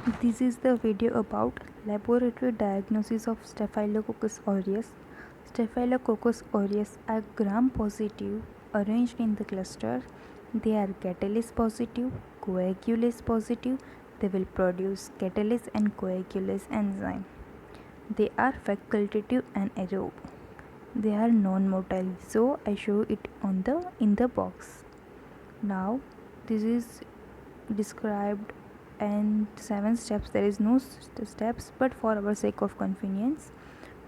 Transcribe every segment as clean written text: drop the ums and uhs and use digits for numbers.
This is the video about laboratory diagnosis of Staphylococcus aureus. Staphylococcus aureus are gram-positive arranged in the cluster. They are catalase positive, coagulase positive. They will produce catalase and coagulase enzyme. They are facultative and aerobe. They are non-motile, so I show it on the in the box. Now this is described and 7 steps. There is no steps, but for our sake of convenience,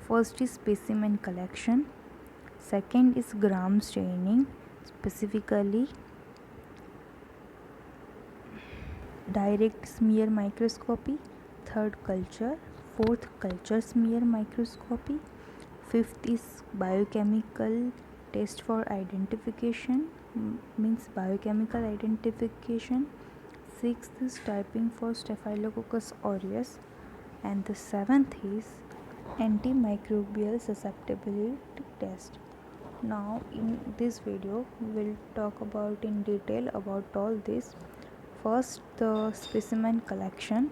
first is specimen collection, second is gram staining, specifically direct smear microscopy, third culture, fourth culture smear microscopy, fifth is biochemical test for identification, means biochemical identification, sixth is typing for Staphylococcus aureus, and the seventh is antimicrobial susceptibility test. Now in this video we will talk about in detail about all this. First, the specimen collection.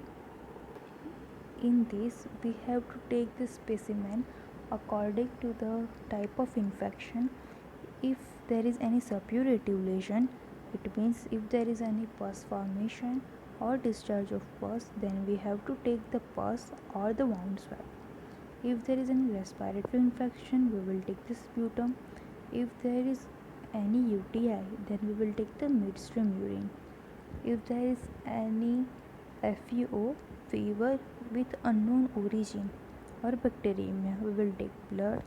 In this we have to take the specimen according to the type of infection. If there is any suppurative lesion, it means if there is any pus formation or discharge of pus, then we have to take the pus or the wound swab. If there is any respiratory infection, we will take the sputum. If there is any UTI, then we will take the midstream urine. If there is any FeO, fever with unknown origin, or bacteremia, we will take blood.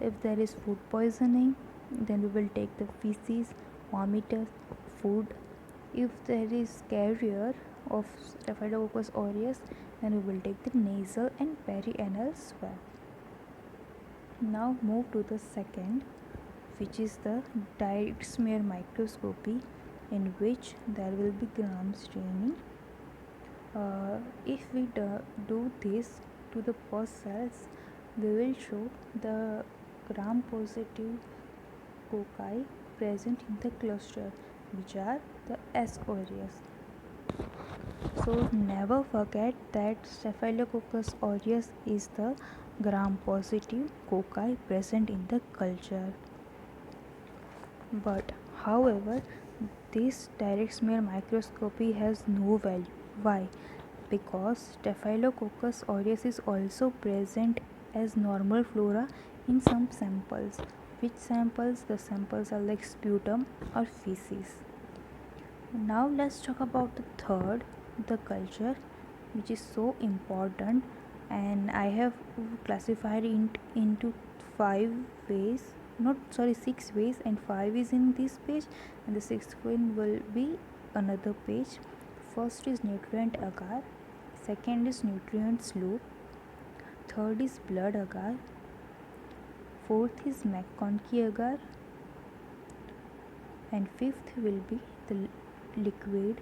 If there is food poisoning, then we will take the feces, vomitus, food. If there is carrier of Staphylococcus aureus, then we will take the nasal and perianal swab. Now move to the second, which is the direct smear microscopy, in which there will be gram staining. If we do this to the pus cells, we will show the gram positive cocci present in the cluster, which are the S. aureus. So never forget that Staphylococcus aureus is the gram positive cocci present in the culture. But however, this direct smear microscopy has no value. Why? Because Staphylococcus aureus is also present as normal flora in some samples. Which samples? The samples are like sputum or feces. Now let's talk about the third, the culture, which is so important, and I have classified it into 5 ways, not sorry 6 ways, and 5 is in this page, and the sixth one will be another page. First is nutrient agar, second is nutrient slope, third is blood agar, fourth is McConkey agar, and fifth will be the liquid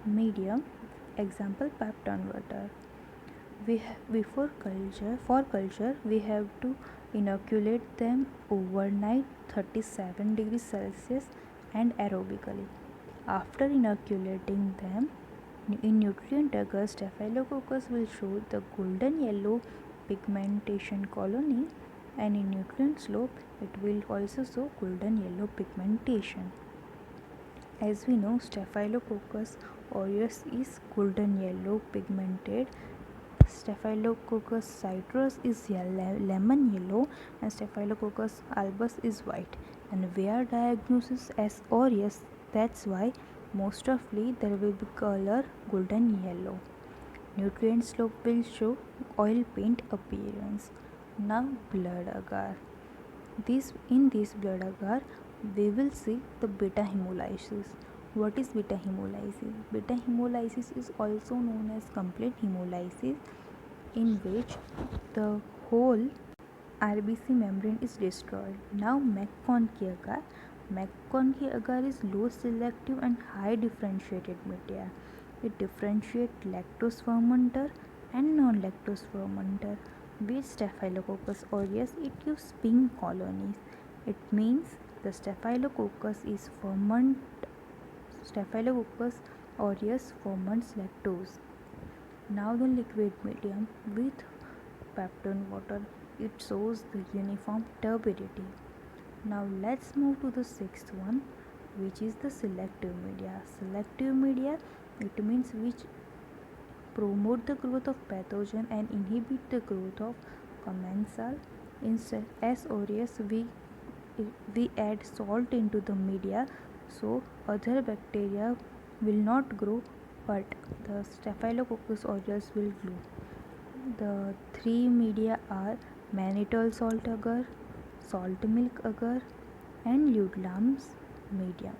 medium, example Peptone water. Before culture, for culture, we have to inoculate them overnight 37 degrees Celsius and aerobically. After inoculating them, in nutrient agar, Staphylococcus will show the golden yellow pigmentation colony, and in nutrient slope it will also show golden yellow pigmentation. As we know, Staphylococcus aureus is golden yellow pigmented. Staphylococcus citrus is lemon yellow, and Staphylococcus albus is white. And we are diagnosis as aureus, that's why most ofly there will be color golden yellow. Nutrient slope will show oil paint appearance. Now blood agar. In this blood agar, we will see the beta hemolysis. What is beta hemolysis? Beta hemolysis is also known as complete hemolysis, in which the whole RBC membrane is destroyed. Now McConkey agar. McConkey agar is low selective and high differentiated media. It differentiates lactose fermenter and non-lactose fermenter. With Staphylococcus aureus, it gives pink colonies. It means the Staphylococcus Staphylococcus aureus ferments lactose. Now the liquid medium with peptone water, it shows the uniform turbidity. Now let's move to the sixth one, which is the selective media. Selective media, it means which promote the growth of pathogen and inhibit the growth of commensal. In S. aureus, we add salt into the media so other bacteria will not grow, but the Staphylococcus aureus will grow. The three media are mannitol salt agar, salt milk agar, and Ludlam's medium.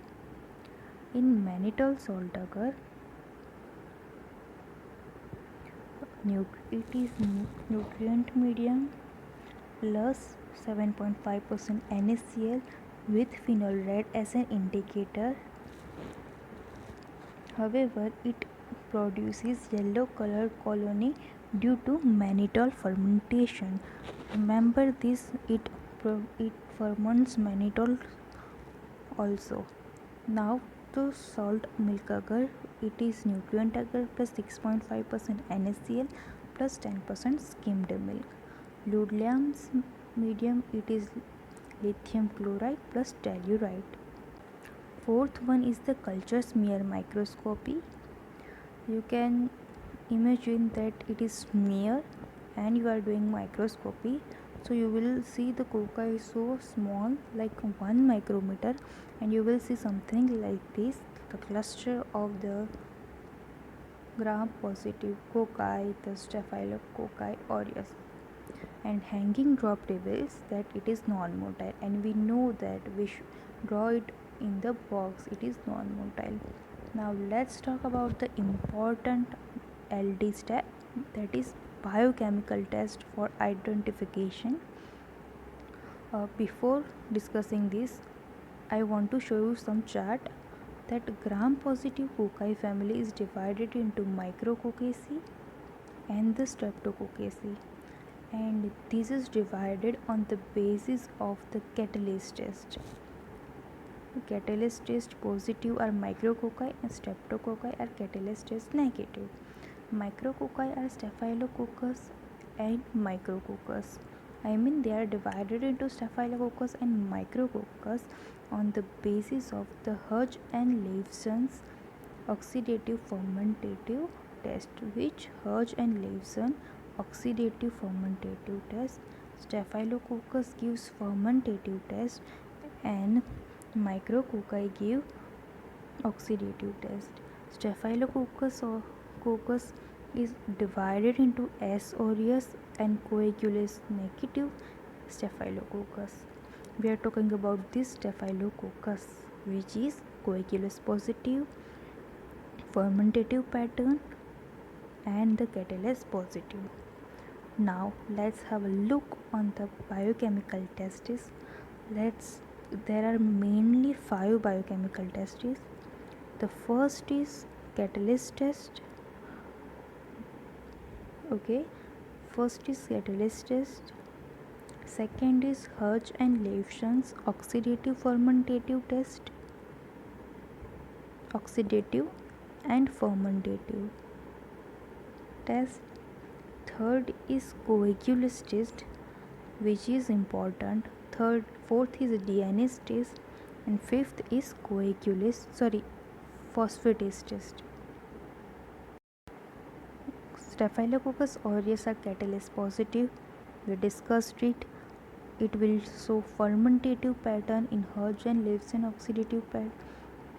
In mannitol salt agar, it is nutrient medium plus 7.5% NaCl with phenol red as an indicator. However, it produces yellow colored colony due to mannitol fermentation. Remember this, it ferments mannitol also. Now to salt milk agar, it is nutrient agar plus 6.5% NaCl plus 10% skimmed milk. Ludlam's medium, it is lithium chloride plus telluride. Fourth one is the culture smear microscopy. You can imagine that it is smear and you are doing microscopy, so you will see the coca is so small, like 1 micrometer, and you will see something like this, the cluster of the gram positive cocci, the Staphylococcus aureus, and hanging drop reveals that it is non-motile, and we know that we should draw it in the box, it is non-motile. Now let's talk about the important LD step, that is biochemical test for identification. Before discussing this, I want to show you some chart that gram positive cocci family is divided into Micrococcaceae and the Streptococcaceae, and this is divided on the basis of the catalase test. Catalase test positive are micrococci and streptococci are catalase test negative. Micrococci are Staphylococcus and Micrococcus. I mean, they are divided into Staphylococcus and Micrococcus on the basis of the Hodge and Leibson's oxidative fermentative test, which Hodge and Leibson oxidative fermentative test, Staphylococcus gives fermentative test, and Micrococci give oxidative test. Staphylococcus is divided into S. aureus and coagulase negative Staphylococcus. We are talking about this Staphylococcus, which is coagulase positive, fermentative pattern, and the catalase positive. Now let's have a look on the biochemical tests. There are mainly 5 biochemical tests. The first is catalase test. Okay, first is catalase test. Second is Hodge and Leibson's oxidative fermentative test. Oxidative and fermentative test. Third is coagulase test, which is important. Fourth is DNA test, and fifth is phosphatase test. Staphylococcus aureus are catalase positive. We discussed it. It will show fermentative pattern in Hodge and Leibson oxidative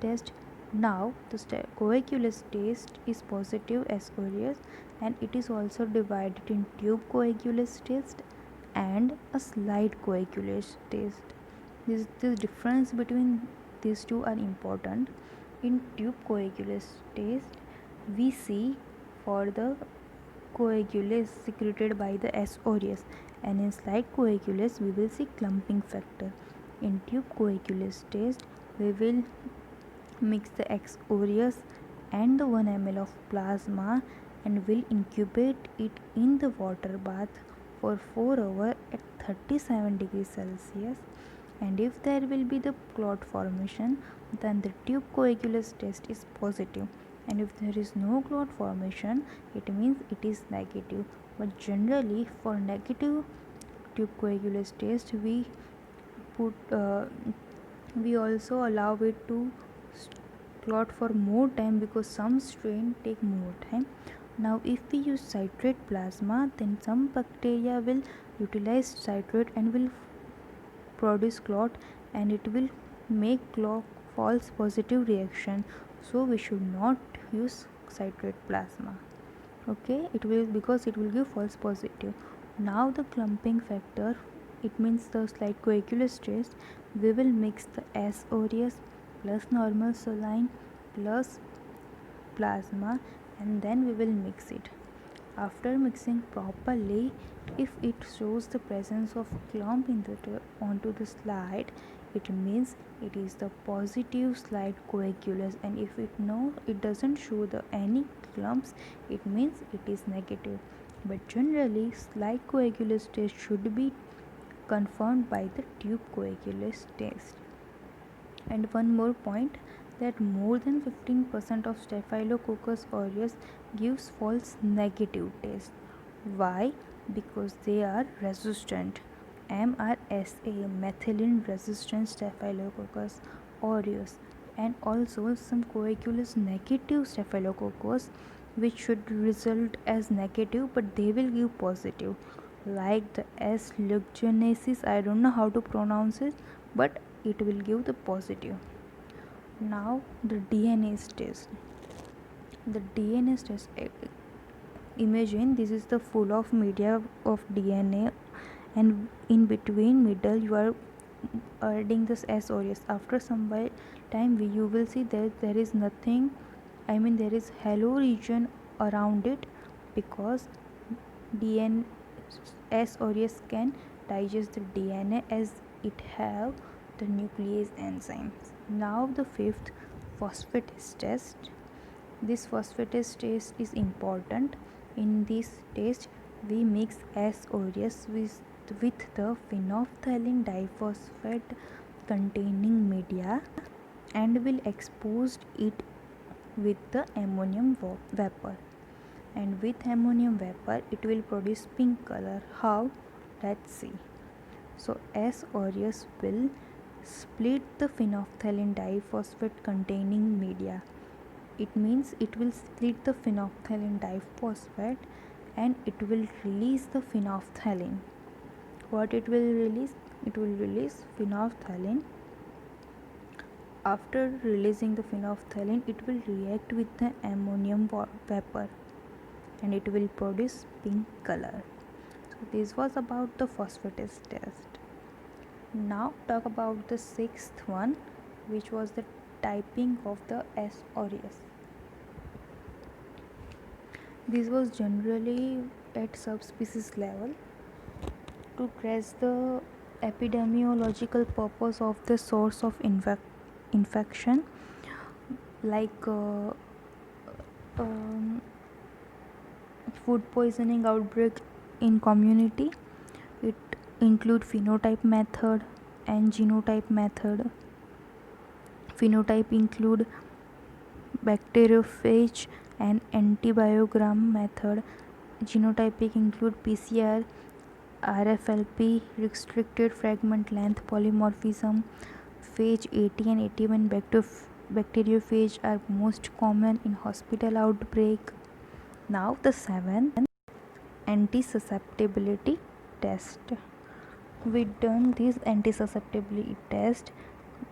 test. Now the coagulase test is positive S. aureus, and it is also divided in tube coagulase test and a slide coagulase test. This difference between these two are important. In tube coagulase test, we see for the coagulase secreted by the S. aureus, and in slide coagulase we will see clumping factor. In tube coagulase test, we will mix the X. aureus and the 1 ml of plasma and will incubate it in the water bath for 4 hours at 37 degrees Celsius, and if there will be the clot formation, then the tube coagulase test is positive, and if there is no clot formation, it means it is negative. But generally for negative tube coagulase test, put we also allow it to clot for more time because some strain take more time. Now if we use citrate plasma, then some bacteria will utilize citrate and will produce clot, and it will make clot false positive reaction, so we should not use citrate plasma. Okay, it will, because it will give false positive. Now the clumping factor, it means the slight coagulous test, we will mix the S aureus plus normal saline plus plasma, and then we will mix it. After mixing properly, if it shows the presence of clump onto the slide, it means it is the positive slide coagulase, and if it doesn't show any clumps, it means it is negative. But generally slide coagulase test should be confirmed by the tube coagulase test. And one more point, that more than 15% of Staphylococcus aureus gives false negative test. Why? Because they are resistant. MRSA, methicillin resistant Staphylococcus aureus, and also some coagulase negative Staphylococcus which should result as negative but they will give positive, like the S. lugnesis, I don't know how to pronounce it, but it will give the positive. Now the DNA test. The DNA test, imagine this is the full of media of DNA, and in between middle you are adding this S aureus. After some time you will see that there is nothing, I mean there is hollow region around it, because DNA S aureus can digest the DNA as it have the nuclease enzymes. Now the fifth, phosphatase test. This phosphatase test is important. In this test we mix S aureus with the phenolphthalein diphosphate containing media and will expose it with the ammonium vapor, and with ammonium vapor it will produce pink color. How? Let's see. So S aureus will split the phenolphthalein diphosphate containing media. It means it will split the phenolphthalein diphosphate and it will release the phenolphthalein. What it will release? It will release phenolphthalein. After releasing the phenolphthalein, it will react with the ammonium vapor and it will produce pink color. So this was about the phosphatase test. Now talk about the sixth one, which was the typing of the S aureus. This was generally at subspecies level to trace the epidemiological purpose of the source of infection, like food poisoning outbreak in community. It include phenotype method and genotype method. Phenotype include bacteriophage and antibiogram method. Genotypic include PCR, RFLP, restricted fragment length polymorphism. Phage 80 and 81 bacteriophage are most common in hospital outbreak. Now the seventh, anti-susceptibility test. We done this anti-susceptibility test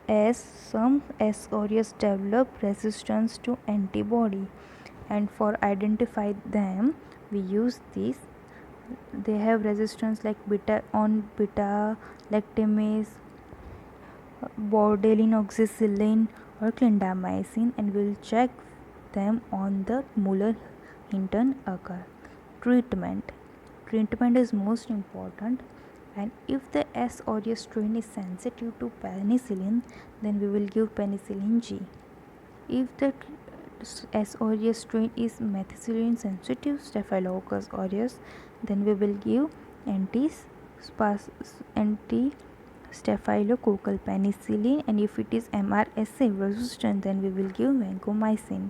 as some S aureus develop resistance to antibody, and for identify them we use this. They have resistance like beta lactamase, bordetellinoxycillin or clindamycin, and we'll check them on the Muller-Hinton agar. Treatment is most important, and if the S aureus strain is sensitive to penicillin, then we will give penicillin G. If the S aureus strain is methicillin sensitive Staphylococcus aureus, then we will give anti-staphylococcal penicillin, and if it is MRSA resistant, then we will give vancomycin.